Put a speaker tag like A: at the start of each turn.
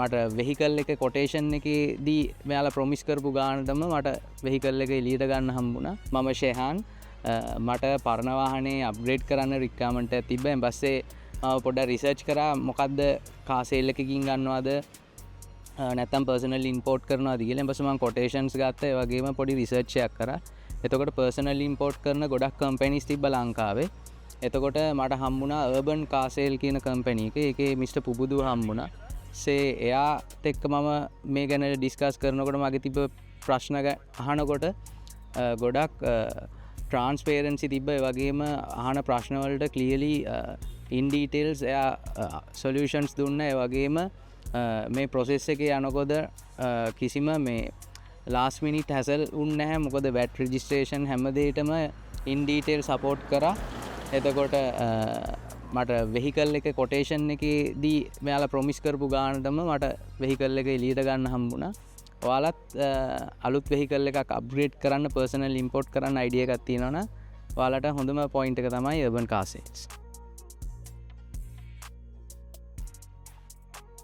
A: මට වෙහිකල් එක කොටේෂන් එකේදී මෙයාලා ප්‍රොමිස් කරපු ගානටම මට වෙහිකල් එක එළියට ගන්න හම්බුණා. මම ෂෙහාන්. මට පරණ වාහනේ අප්ග්‍රේඩ් කරන්න රික්වයර්මන්ට් එකක් තිබ්බා. ඊට පස්සේ පොඩ්ඩක් රිසර්ච් කරා මොකද්ද කාර් සේල් එකකින් ගන්නවද නැත්නම් පර්සනල් ඉම්පෝර්ට් කරනවාද කියලා. ඊට පස්සේ මම කොටේෂන්ස් ගත්තා. ඒ වගේම පොඩි රිසර්ච් එකක් කරා. එතකොට පර්සනල් ඉම්පෝර්ට් කරන ගොඩක් කම්පැනිස් තිබ්බ ලංකාවේ. එතකොට මට හම්බුණා අර්බන් කාර් සේල් කියන කම්පැනි එක. ඒකේ මිස්ටර් පුබුදු හම්බුණා. එයාත් එක්ක මම මේ ගැන ඩිස්කස් කරනකොට මගේ තිබ්බ ප්‍රශ්න අහනකොට ගොඩක් ට්‍රාන්ස්පේරන්සි තිබ්බ. ඒ වගේම අහන ප්‍රශ්න වලට ක්ලියර්ලි ඉන් ඩීටේල්ස් එයා සොලියුෂන්ස් දුන්නා. ඒ වගේම මේ ප්‍රොසෙස් එකේ යනකොට කිසිම මේ ලාස්ට් මිනිට් හැසල් වුන්නේ නැහැ. මොකද වැට් රෙජිස්ට්‍රේෂන් හැම දෙයකම ඉන් ඩීටේල් සපෝට් කරා. එතකොට මට වෙහිකල් එක කොටේෂන් එකේදී මෙයාලා ප්‍රොමිස් කරපු ගානටම මට වෙහිකල් එක එළියට ගන්න හම්බුණා. ඔයාලත් අලුත් වෙහිකල් එකක් අප්ග්‍රේඩ් කරන්න පර්සනල් ඉම්පෝර්ට් කරන්න අයිඩියා එකක් තියෙනවනම් ඔයාලට හොඳම පොයින්ට් එක තමයි අර්බන් කාර් සේල්ස්.